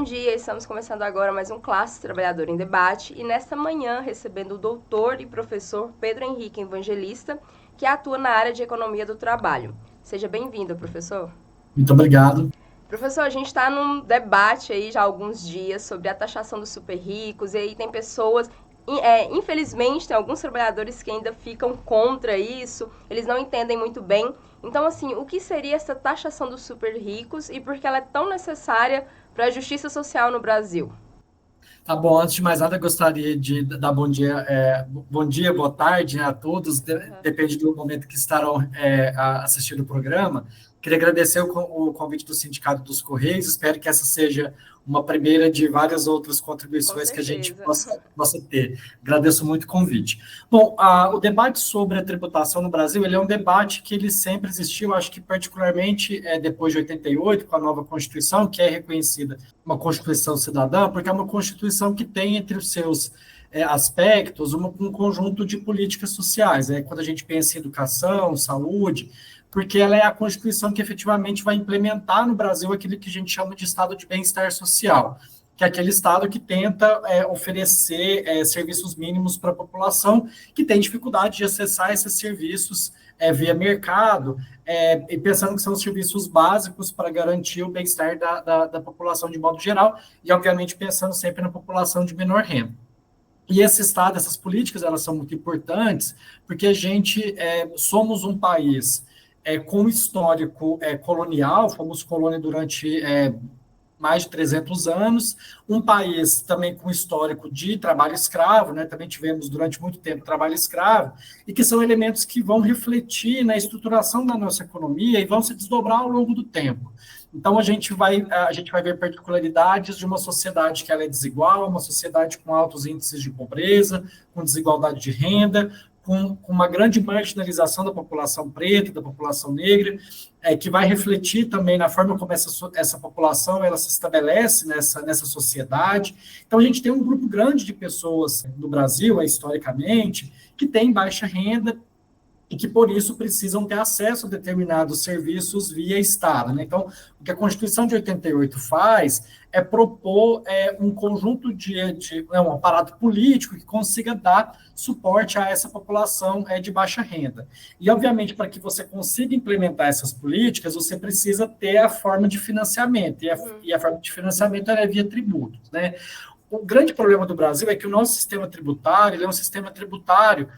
Bom dia, estamos começando agora mais um Classe Trabalhador em Debate e nesta manhã recebendo o doutor e professor Pedro Henrique Evangelista, que atua na área de Economia do Trabalho. Seja bem-vindo, professor. Muito obrigado. Professor, a gente está num debate aí já há alguns dias sobre a taxação dos super ricos e aí tem pessoas, infelizmente, tem alguns trabalhadores que ainda ficam contra isso, eles não entendem muito bem. Então, assim, o que seria essa taxação dos super ricos e por que ela é tão necessária para a justiça social no Brasil? Tá bom, antes de mais nada, eu gostaria de dar bom dia, boa tarde, né, a todos, Uhum. depende do momento que estarão assistindo o programa. Queria agradecer o convite do Sindicato dos Correios, espero que essa seja uma primeira de várias outras Com contribuições que a gente certeza. possa ter. Agradeço muito o convite. Bom, o debate sobre a tributação no Brasil, ele é um debate que ele sempre existiu, acho que particularmente depois de 88, com a nova Constituição, que é reconhecida uma Constituição cidadã, porque é uma Constituição que tem entre os seus aspectos um conjunto de políticas sociais. Quando a gente pensa em educação, saúde, porque ela é a Constituição que efetivamente vai implementar no Brasil aquilo que a gente chama de estado de bem-estar social, que é aquele estado que tenta oferecer serviços mínimos para a população que tem dificuldade de acessar esses serviços via mercado, e pensando que são os serviços básicos para garantir o bem-estar da população de modo geral, e obviamente pensando sempre na população de menor renda. E esse Estado, essas políticas, elas são muito importantes, porque a gente somos um país com histórico colonial, fomos colônia durante mais de 300 anos, um país também com histórico de trabalho escravo, né? Também tivemos durante muito tempo trabalho escravo, e que são elementos que vão refletir na estruturação da nossa economia e vão se desdobrar ao longo do tempo. Então, a gente vai ver particularidades de uma sociedade que ela é desigual, uma sociedade com altos índices de pobreza, com desigualdade de renda, com uma grande marginalização da população preta, da população negra, que vai refletir também na forma como essa população ela se estabelece nessa sociedade. Então, a gente tem um grupo grande de pessoas no Brasil, historicamente, que tem baixa renda e que, por isso, precisam ter acesso a determinados serviços via Estado. Né? Então, o que a Constituição de 88 faz é propor um conjunto um aparato político que consiga dar suporte a essa população de baixa renda. E, obviamente, para que você consiga implementar essas políticas, você precisa ter a forma de financiamento, e a forma de financiamento é via tributos. Né? O grande problema do Brasil é que o nosso sistema tributário é um sistema tributário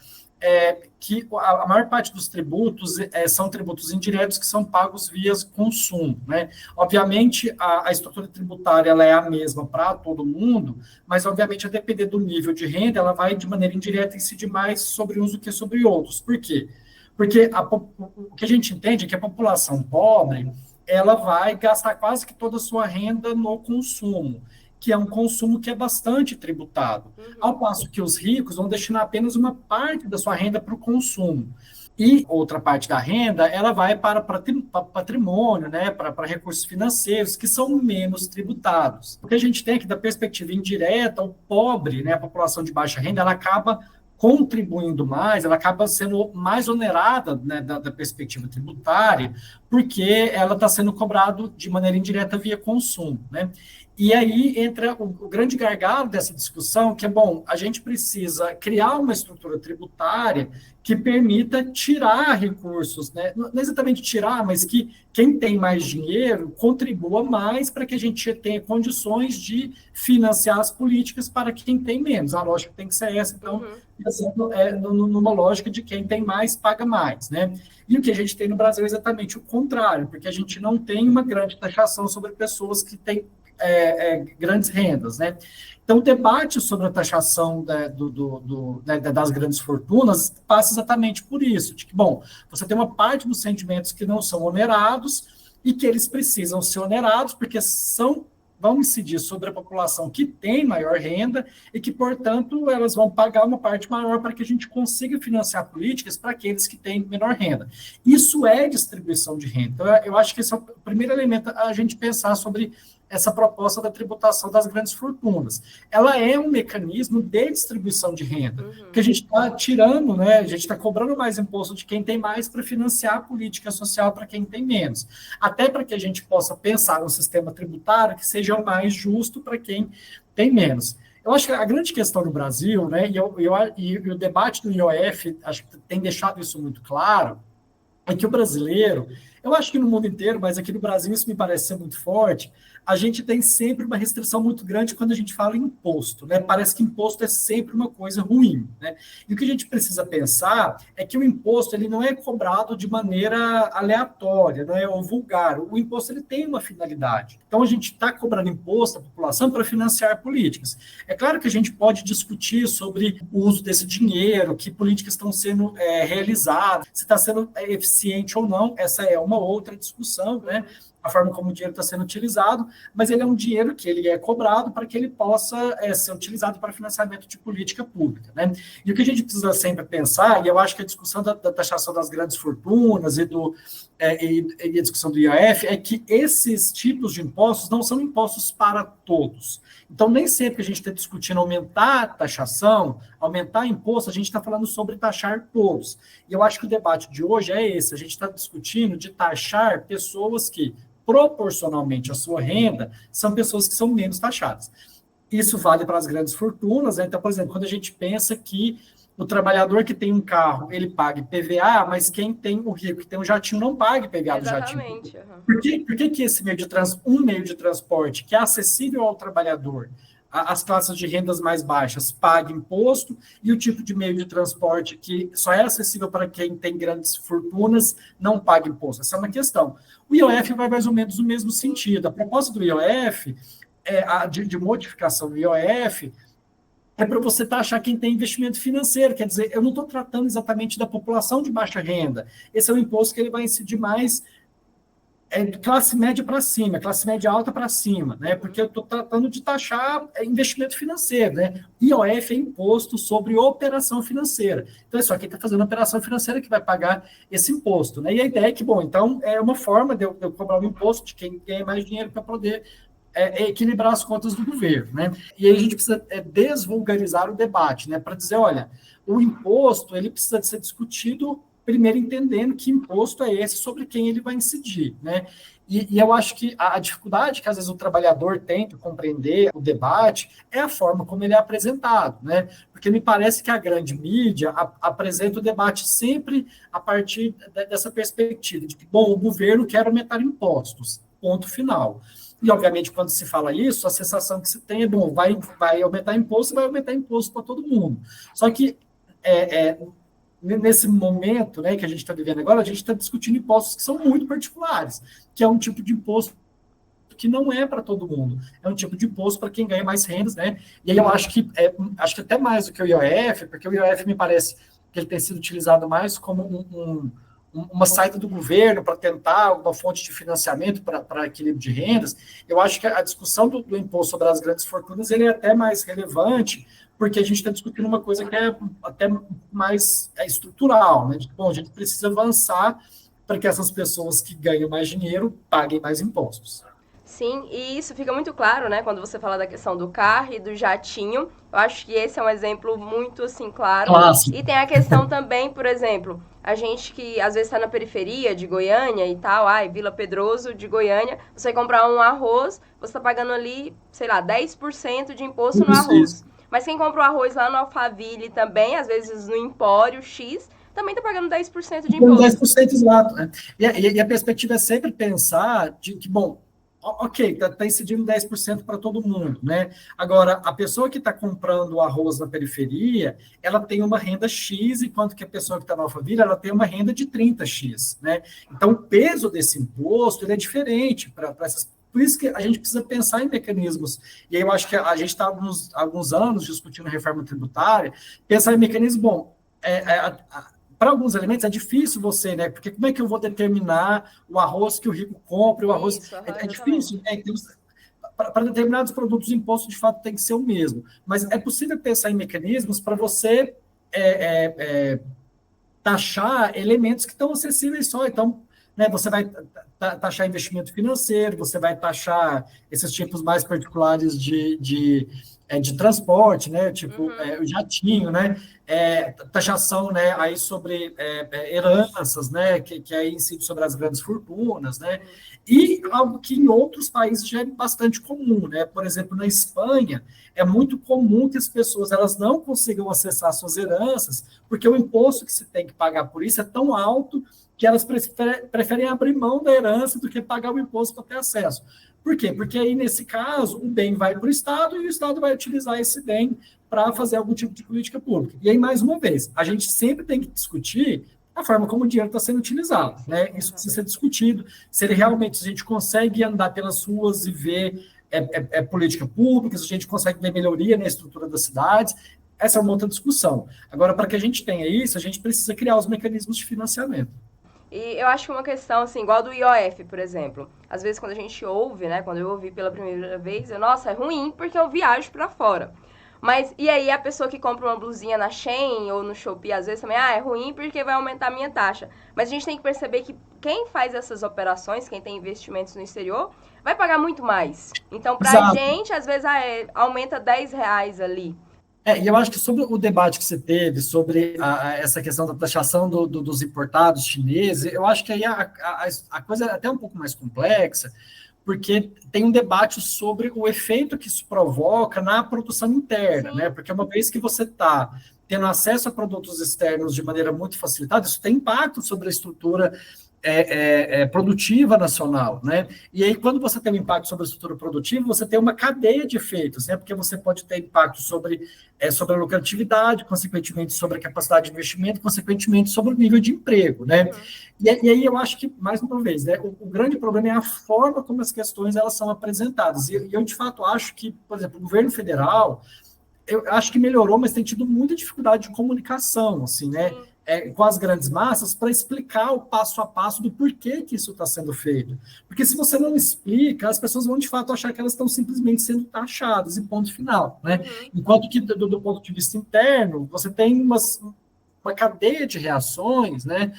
que a maior parte dos tributos são tributos indiretos que são pagos via consumo. Né? Obviamente, a estrutura tributária ela é a mesma para todo mundo, mas, obviamente, a depender do nível de renda, ela vai, de maneira indireta, incidir mais sobre uns do que sobre outros. Por quê? Porque o que a gente entende é que a população pobre ela vai gastar quase que toda a sua renda no consumo, que é um consumo que é bastante tributado, ao Uhum. passo que os ricos vão destinar apenas uma parte da sua renda para o consumo. E outra parte da renda, ela vai para patrimônio, né, para recursos financeiros, que são menos tributados. O que a gente tem aqui da perspectiva indireta, o pobre, né, a população de baixa renda, ela acaba contribuindo mais, ela acaba sendo mais onerada, né, da perspectiva tributária, porque ela está sendo cobrado de maneira indireta via consumo, né? E aí entra o grande gargalo dessa discussão, que é, bom, a gente precisa criar uma estrutura tributária que permita tirar recursos, né? Não exatamente tirar, mas que quem tem mais dinheiro contribua mais para que a gente tenha condições de financiar as políticas para quem tem menos. A lógica tem que ser essa, então, Uhum. exemplo, numa lógica de quem tem mais paga mais, né? E o que a gente tem no Brasil é exatamente o contrário, porque a gente não tem uma grande taxação sobre pessoas que têm grandes rendas, né? Então, o debate sobre a taxação das grandes fortunas passa exatamente por isso, de que, bom, você tem uma parte dos rendimentos que não são onerados e que eles precisam ser onerados porque vão incidir sobre a população que tem maior renda e que, portanto, elas vão pagar uma parte maior para que a gente consiga financiar políticas para aqueles que têm menor renda. Isso é distribuição de renda. Então, eu acho que esse é o primeiro elemento a gente pensar sobre essa proposta da tributação das grandes fortunas. Ela é um mecanismo de distribuição de renda, que a gente está tirando, né, a gente está cobrando mais imposto de quem tem mais para financiar a política social para quem tem menos. Até para que a gente possa pensar um sistema tributário que seja mais justo para quem tem menos. Eu acho que a grande questão no Brasil, né, e o debate do IOF, acho que tem deixado isso muito claro, é que o brasileiro, eu acho que no mundo inteiro, mas aqui no Brasil isso me parece ser muito forte, a gente tem sempre uma restrição muito grande quando a gente fala em imposto, né? Parece que imposto é sempre uma coisa ruim, né? E o que a gente precisa pensar é que o imposto ele não é cobrado de maneira aleatória, né? Ou vulgar. O imposto ele tem uma finalidade. Então a gente está cobrando imposto à população para financiar políticas. É claro que a gente pode discutir sobre o uso desse dinheiro, que políticas estão sendo realizadas, se está sendo eficiente ou não, essa é uma outra discussão, né? A forma como o dinheiro está sendo utilizado, mas ele é um dinheiro que ele é cobrado para que ele possa ser utilizado para financiamento de política pública, né? E o que a gente precisa sempre pensar, e eu acho que a discussão da taxação das grandes fortunas e a discussão do IOF é que esses tipos de impostos não são impostos para todos. Então, nem sempre que a gente está discutindo aumentar a taxação, aumentar imposto, a gente está falando sobre taxar todos. E eu acho que o debate de hoje é esse, a gente está discutindo de taxar pessoas que, proporcionalmente à sua renda, são pessoas que são menos taxadas. Isso vale para as grandes fortunas, né? Então, por exemplo, quando a gente pensa que o trabalhador que tem um carro, ele paga IPVA, mas quem tem o rico, que tem um jatinho, não paga IPVA do jatinho. Exatamente. Por que esse meio de transporte que é acessível ao trabalhador, as classes de rendas mais baixas paga imposto, e o tipo de meio de transporte que só é acessível para quem tem grandes fortunas não paga imposto? Essa é uma questão. O IOF vai mais ou menos no mesmo sentido. A proposta do IOF, de modificação do IOF, é para você taxar quem tem investimento financeiro. Quer dizer, eu não estou tratando exatamente da população de baixa renda. Esse é um imposto que ele vai incidir mais classe média para cima, classe média alta para cima, né? Porque eu estou tratando de taxar investimento financeiro, né? IOF é imposto sobre operação financeira. Então, é só quem está fazendo operação financeira que vai pagar esse imposto, né? E a ideia é que, bom, então, é uma forma de eu cobrar o imposto de quem ganha mais dinheiro para poder equilibrar as contas do governo, né? E aí a gente precisa desvulgarizar o debate, né? Para dizer, olha, o imposto, ele precisa ser discutido primeiro entendendo que imposto é esse sobre quem ele vai incidir, né? E eu acho que a dificuldade que às vezes o trabalhador tem para compreender o debate é a forma como ele é apresentado, né? Porque me parece que a grande mídia apresenta o debate sempre a partir dessa perspectiva de que, bom, o governo quer aumentar impostos, ponto final. E, obviamente, quando se fala isso, a sensação que se tem é, bom, vai aumentar imposto para todo mundo. Só que nesse momento, né, que a gente está vivendo agora, a gente está discutindo impostos que são muito particulares, que é um tipo de imposto que não é para todo mundo, é um tipo de imposto para quem ganha mais rendas, né? E aí eu acho que até mais do que o IOF, porque o IOF me parece que ele tem sido utilizado mais como uma saída do governo para tentar uma fonte de financiamento para equilíbrio de rendas. Eu acho que a discussão do imposto sobre as grandes fortunas ele é até mais relevante, porque a gente está discutindo uma coisa que é até mais estrutural, né? Bom, a gente precisa avançar para que essas pessoas que ganham mais dinheiro paguem mais impostos. Sim, e isso fica muito claro, né, quando você fala da questão do carro e do jatinho. Eu acho que esse é um exemplo muito, assim, claro. Clássico. E tem a questão também, por exemplo, a gente que às vezes está na periferia de Goiânia e tal, Vila Pedroso de Goiânia, você comprar um arroz, você está pagando ali, sei lá, 10% de imposto no arroz. Isso. Mas quem compra o arroz lá no Alphaville também, às vezes no Empório X, também está pagando 10% de imposto. 10% exato, né? E a perspectiva é sempre pensar de que, bom, ok, está incidindo 10% para todo mundo, né? Agora, a pessoa que está comprando o arroz na periferia, ela tem uma renda X, enquanto que a pessoa que está na Alphaville, ela tem uma renda de 30X, né? Então, o peso desse imposto, ele é diferente para essas. Por isso que a gente precisa pensar em mecanismos, e aí eu acho que a gente está há alguns anos discutindo reforma tributária, pensar em mecanismos, bom, para alguns alimentos é difícil você, né? Porque como é que eu vou determinar o arroz que o rico compra, o arroz... Isso, é difícil, né? Então, para determinados produtos, o imposto de fato tem que ser o mesmo. Mas é possível pensar em mecanismos para você taxar elementos que estão acessíveis só. Então, né? Você vai taxar investimento financeiro, você vai taxar esses tipos mais particulares de transporte, né? Tipo, o jatinho, né? Taxação, né? Aí sobre heranças, né? Que aí incide sobre as grandes fortunas, né? E algo que em outros países já é bastante comum, né? Por exemplo, na Espanha, é muito comum que as pessoas elas não consigam acessar suas heranças, porque o imposto que se tem que pagar por isso é tão alto que elas preferem abrir mão da herança do que pagar o imposto para ter acesso. Por quê? Porque aí, nesse caso, o bem vai para o Estado e o Estado vai utilizar esse bem para fazer algum tipo de política pública. E aí, mais uma vez, a gente sempre tem que discutir a forma como o dinheiro está sendo utilizado, né? Isso precisa ser discutido. Se ele realmente, se a gente consegue andar pelas ruas e ver política pública, se a gente consegue ver melhoria na estrutura das cidades, essa é uma outra discussão. Agora, para que a gente tenha isso, a gente precisa criar os mecanismos de financiamento. E eu acho que uma questão, assim, igual do IOF, por exemplo. Às vezes, quando a gente ouve, né? Quando eu ouvi pela primeira vez, nossa, é ruim porque eu viajo pra fora. Mas, e aí a pessoa que compra uma blusinha na Shein ou no Shopee, às vezes também, é ruim porque vai aumentar a minha taxa. Mas a gente tem que perceber que quem faz essas operações, quem tem investimentos no exterior, vai pagar muito mais. Então, pra Exato. gente, às vezes, aumenta R$ 10 ali. E eu acho que sobre o debate que você teve sobre essa questão da taxação dos importados chineses, eu acho que aí a coisa é até um pouco mais complexa, porque tem um debate sobre o efeito que isso provoca na produção interna, né? Porque uma vez que você está tendo acesso a produtos externos de maneira muito facilitada, isso tem impacto sobre a estrutura produtiva nacional, né? E aí, quando você tem um impacto sobre a estrutura produtiva, você tem uma cadeia de efeitos, né? Porque você pode ter impacto sobre a lucratividade, consequentemente sobre a capacidade de investimento, consequentemente sobre o nível de emprego, né? E aí eu acho que, mais uma vez, né, o grande problema é a forma como as questões elas são apresentadas. E eu, de fato, acho que, por exemplo, o governo federal, eu acho que melhorou, mas tem tido muita dificuldade de comunicação, assim, né? Com as grandes massas, para explicar o passo a passo do porquê que isso está sendo feito. Porque se você não explica, as pessoas vão de fato achar que elas estão simplesmente sendo taxadas, e ponto final, né? Enquanto que, do ponto de vista interno, você tem uma cadeia de reações, né?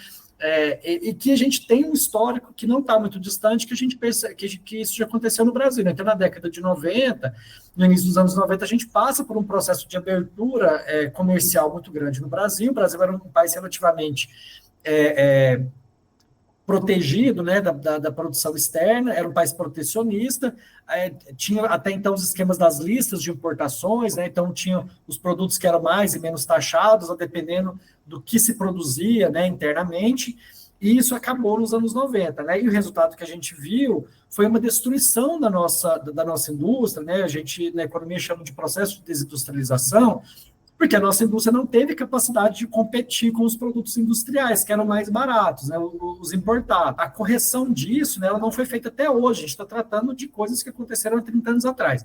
E que a gente tem um histórico que não está muito distante, que a gente pensa que isso já aconteceu no Brasil, né? Então, na década de 90, no início dos anos 90, a gente passa por um processo de abertura comercial muito grande no Brasil. O Brasil era um país relativamente protegido, né, da produção externa, era um país protecionista, tinha até então os esquemas das listas de importações, né, então tinha os produtos que eram mais e menos taxados, dependendo do que se produzia, né, internamente, e isso acabou nos anos 90, né, e o resultado que a gente viu foi uma destruição da nossa indústria, né, a gente na economia chama de processo de desindustrialização, porque a nossa indústria não teve capacidade de competir com os produtos industriais, que eram mais baratos, né, os importados. A correção disso, né, ela não foi feita até hoje, a gente está tratando de coisas que aconteceram há 30 anos atrás.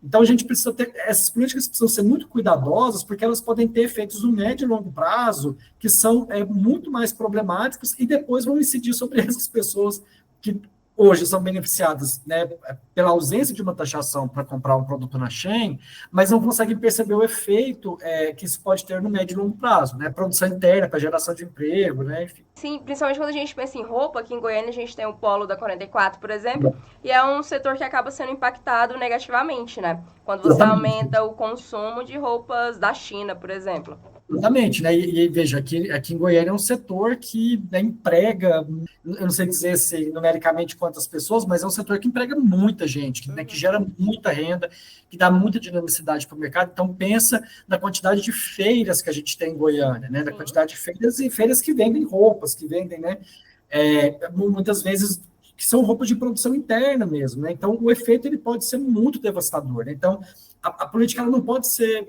Então, a gente precisa ter, essas políticas precisam ser muito cuidadosas, porque elas podem ter efeitos no médio e longo prazo, que são muito mais problemáticos, e depois vão incidir sobre essas pessoas que hoje são beneficiadas, né, pela ausência de uma taxação para comprar um produto na Shein, mas não conseguem perceber o efeito que isso pode ter no médio e longo prazo, né? Produção interna, para geração de emprego, né? Enfim. Sim, principalmente quando a gente pensa em roupa, aqui em Goiânia a gente tem o polo da 44, por exemplo, e é um setor que acaba sendo impactado negativamente, né? Quando você aumenta o consumo de roupas da China, por exemplo. Exatamente, né? E veja, aqui em Goiânia é um setor que, né, emprega, eu não sei dizer se numericamente quantas pessoas, mas é um setor que emprega muita gente, né, que gera muita renda, que dá muita dinamicidade para o mercado. Então, pensa na quantidade de feiras que a gente tem em Goiânia, né? Na quantidade de feiras e feiras que vendem roupas, que vendem, né? Muitas vezes que são roupas de produção interna mesmo, né? Então, o efeito ele pode ser muito devastador, né? Então, a política ela não pode ser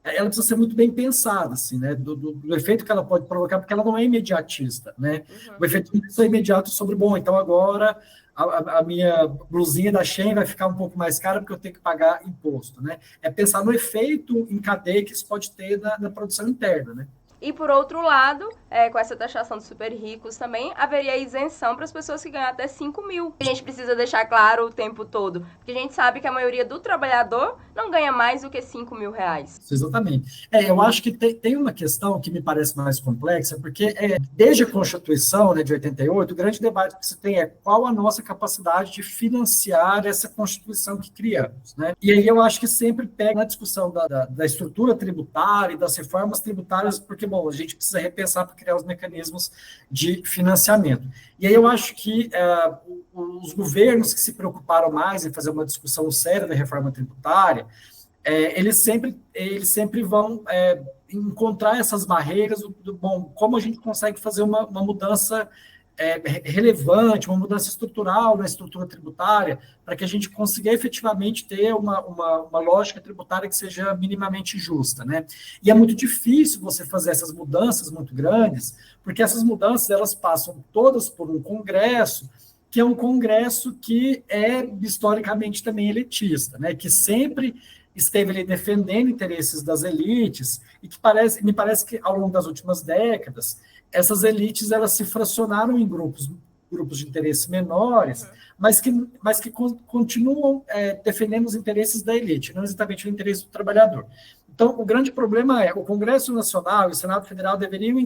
ela precisa ser muito bem pensada, assim, né, do efeito que ela pode provocar, porque ela não é imediatista, né, o efeito não é imediato sobre, bom, então agora a minha blusinha da Shein vai ficar um pouco mais cara porque eu tenho que pagar imposto, né, é pensar no efeito em cadeia que isso pode ter na produção interna, né. E, por outro lado, com essa taxação dos super ricos também, haveria isenção para as pessoas que ganham até 5 mil. A gente precisa deixar claro o tempo todo, porque a gente sabe que a maioria do trabalhador não ganha mais do que 5 mil reais. Exatamente. Eu acho que tem uma questão que me parece mais complexa, porque desde a Constituição, né, de 88, o grande debate que se tem é qual a nossa capacidade de financiar essa Constituição que criamos, né? E aí eu acho que sempre pega na discussão da estrutura tributária e das reformas tributárias, porque, bom, a gente precisa repensar para criar os mecanismos de financiamento. E aí eu acho que os governos que se preocuparam mais em fazer uma discussão séria da reforma tributária, eles sempre vão encontrar essas barreiras bom, como a gente consegue fazer uma mudança relevante, uma mudança estrutural na estrutura tributária, para que a gente consiga efetivamente ter uma lógica tributária que seja minimamente justa, né? E é muito difícil você fazer essas mudanças muito grandes, porque essas mudanças elas passam todas por um congresso, que é um congresso que é historicamente também elitista, né? Que sempre esteve ali defendendo interesses das elites e que me parece que ao longo das últimas décadas essas elites elas se fracionaram em grupos de interesse menores, mas que continuam defendendo os interesses da elite, não exatamente o interesse do trabalhador. Então, o grande problema é o Congresso Nacional e o Senado Federal deveriam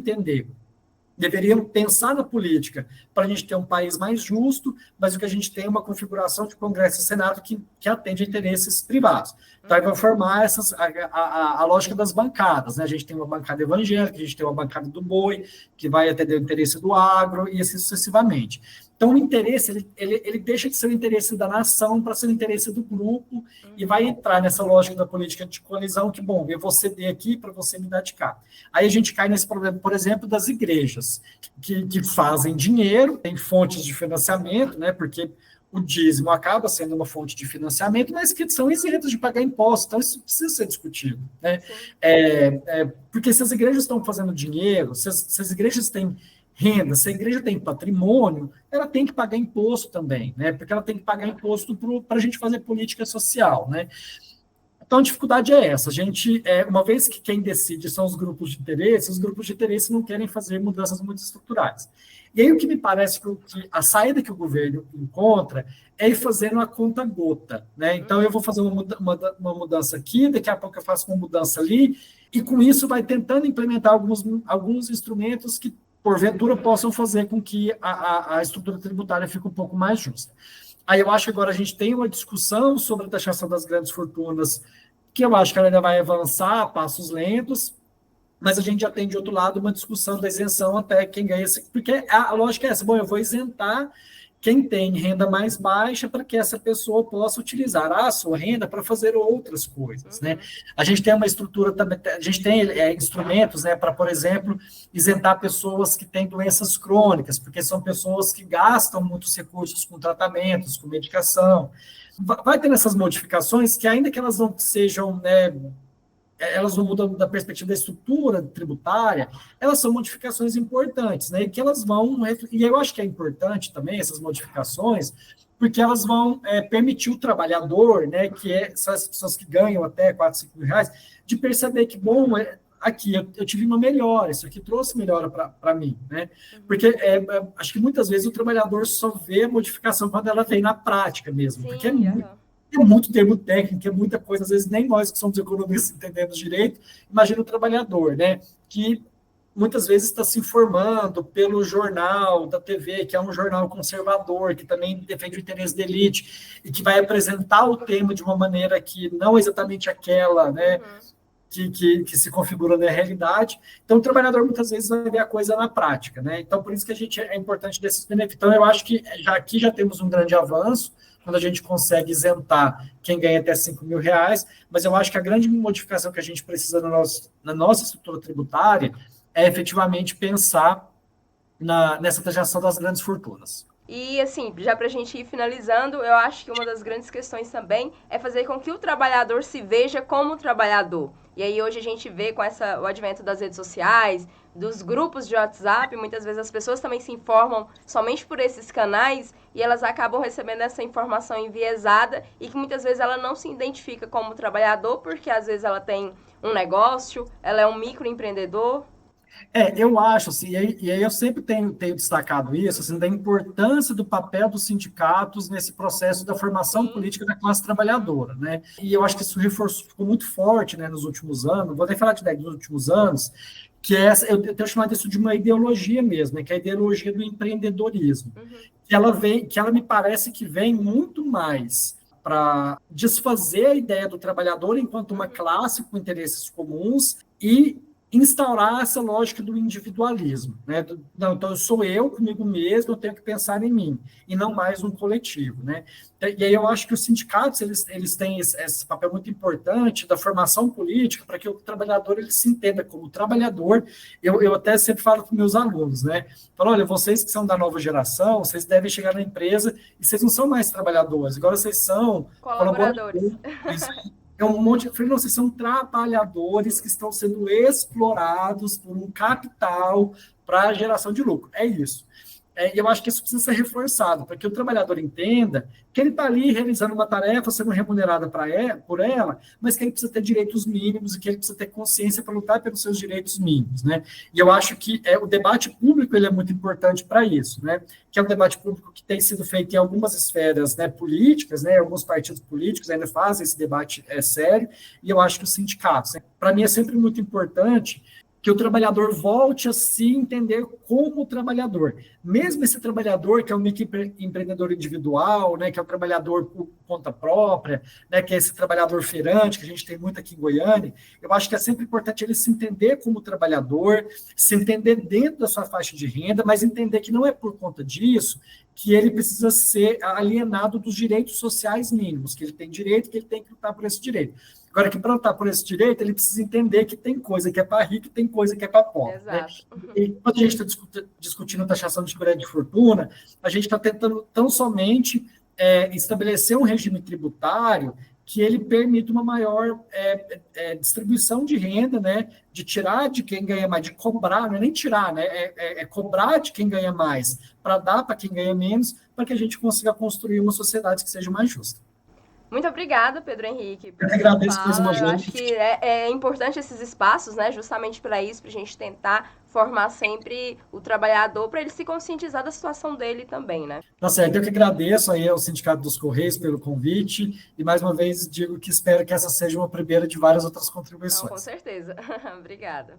pensar na política para a gente ter um país mais justo, mas o que a gente tem é uma configuração de Congresso e Senado que atende a interesses privados. Então, aí vai formar a lógica das bancadas, né? A gente tem uma bancada evangélica, a gente tem uma bancada do boi, que vai atender o interesse do agro, e assim sucessivamente. Então, o interesse, ele deixa de ser o interesse da nação para ser o interesse do grupo e vai entrar nessa lógica da política de coalizão que, bom, eu vou ceder aqui para você me dar de cá. Aí a gente cai nesse problema, por exemplo, das igrejas, que fazem dinheiro, tem fontes de financiamento, né, porque o dízimo acaba sendo uma fonte de financiamento, mas que são isentas de pagar impostos, então isso precisa ser discutido, né? Porque se as igrejas estão fazendo dinheiro, se as igrejas têm renda, se a igreja tem patrimônio, ela tem que pagar imposto também, né? Porque ela tem que pagar imposto para a gente fazer política social, né? Então, a dificuldade é essa. A gente, uma vez que quem decide são os grupos de interesse não querem fazer mudanças muito estruturais. E aí, o que me parece que a saída que o governo encontra é ir fazendo a conta-gota, né? Então, eu vou fazer uma mudança aqui, daqui a pouco eu faço uma mudança ali, e com isso vai tentando implementar alguns instrumentos que porventura possam fazer com que a estrutura tributária fique um pouco mais justa. Aí eu acho que agora a gente tem uma discussão sobre a taxação das grandes fortunas, que eu acho que ela ainda vai avançar a passos lentos, mas a gente já tem, de outro lado, uma discussão da isenção até quem ganha, porque a lógica é essa, bom, eu vou isentar quem tem renda mais baixa para que essa pessoa possa utilizar a sua renda para fazer outras coisas, né? A gente tem uma estrutura também, a gente tem instrumentos, né, para, por exemplo, isentar pessoas que têm doenças crônicas, porque são pessoas que gastam muitos recursos com tratamentos, com medicação. Vai ter essas modificações que, ainda que elas não sejam, né, elas não mudam da perspectiva da estrutura tributária, elas são modificações importantes, né? E que elas vão. E eu acho que é importante também essas modificações, porque elas vão permitir o trabalhador, né, que são as pessoas que ganham até 4, 5 mil reais, de perceber que, bom, aqui eu tive uma melhora, isso aqui trouxe melhora para mim, né? Porque acho que muitas vezes o trabalhador só vê a modificação quando ela vem na prática mesmo, Sim, porque é muito termo técnico, é muita coisa, às vezes nem nós que somos economistas entendemos direito, imagina o trabalhador, né, que muitas vezes está se informando pelo jornal da TV, que é um jornal conservador, que também defende o interesse da elite, e que vai apresentar o tema de uma maneira que não exatamente aquela, né, que se configura na realidade. Então, o trabalhador muitas vezes vai ver a coisa na prática, né? Então, por isso que é importante desses benefícios. Então, eu acho que aqui já temos um grande avanço, quando a gente consegue isentar quem ganha até 5 mil reais, mas eu acho que a grande modificação que a gente precisa na nossa estrutura tributária é efetivamente pensar nessa taxação das grandes fortunas. E, assim, já para a gente ir finalizando, eu acho que uma das grandes questões também é fazer com que o trabalhador se veja como trabalhador. E aí hoje a gente vê com o advento das redes sociais, dos grupos de WhatsApp, muitas vezes as pessoas também se informam somente por esses canais e elas acabam recebendo essa informação enviesada e que muitas vezes ela não se identifica como trabalhador porque às vezes ela tem um negócio, ela é um microempreendedor. Eu acho, assim, e aí eu sempre tenho destacado isso, assim, da importância do papel dos sindicatos nesse processo da formação Sim. política da classe trabalhadora, né? E eu acho que isso reforçou, ficou muito forte, né, nos últimos anos, vou nem falar dos últimos anos, que é essa, eu tenho chamado isso de uma ideologia mesmo, né, que é a ideologia do empreendedorismo, Uhum. que ela me parece que vem muito mais para desfazer a ideia do trabalhador enquanto uma Uhum. classe com interesses comuns e instaurar essa lógica do individualismo, né? Não, então eu sou eu comigo mesmo, eu tenho que pensar em mim e não mais um coletivo, né? E aí eu acho que os sindicatos eles têm esse papel muito importante da formação política para que o trabalhador ele se entenda como trabalhador. Eu até sempre falo com meus alunos, né? Falo, olha, vocês que são da nova geração, vocês devem chegar na empresa e vocês não são mais trabalhadores, agora vocês são Colaboradores. colaboradores. É um monte de. Falei, não, vocês são trabalhadores que estão sendo explorados por um capital para geração de lucro. É isso. E eu acho que isso precisa ser reforçado, para que o trabalhador entenda que ele está ali realizando uma tarefa, sendo remunerado por ela, mas que ele precisa ter direitos mínimos e que ele precisa ter consciência para lutar pelos seus direitos mínimos, né? E eu acho que o debate público ele é muito importante para isso, né? Que é um debate público que tem sido feito em algumas esferas, né, políticas, né? Alguns partidos políticos ainda fazem esse debate sério, e eu acho que os sindicatos, né? Para mim é sempre muito importante que o trabalhador volte a se entender como trabalhador. Mesmo esse trabalhador que é um microempreendedor individual, né, que é o trabalhador por conta própria, né, que é esse trabalhador feirante, que a gente tem muito aqui em Goiânia, eu acho que é sempre importante ele se entender como trabalhador, se entender dentro da sua faixa de renda, mas entender que não é por conta disso que ele precisa ser alienado dos direitos sociais mínimos, que ele tem direito, que ele tem que lutar por esse direito. Agora, que para lutar por esse direito, ele precisa entender que tem coisa que é para rico e tem coisa que é para pobre. Né? Exato. E quando a gente está discutindo taxação de grande fortuna, a gente está tentando tão somente estabelecer um regime tributário que ele permita uma maior distribuição de renda, né? De tirar de quem ganha mais, de cobrar, não é nem tirar, né? Cobrar de quem ganha mais, para dar para quem ganha menos, para que a gente consiga construir uma sociedade que seja mais justa. Muito obrigada, Pedro Henrique, Eu pela que sua agradeço mais uma fala. Eu acho vez. que é importante esses espaços, né? Justamente para isso, para a gente tentar formar sempre o trabalhador para ele se conscientizar da situação dele também, né? Tá certo, eu que agradeço aí ao Sindicato dos Correios pelo convite e mais uma vez digo que espero que essa seja uma primeira de várias outras Não, com contribuições. certeza. Obrigada.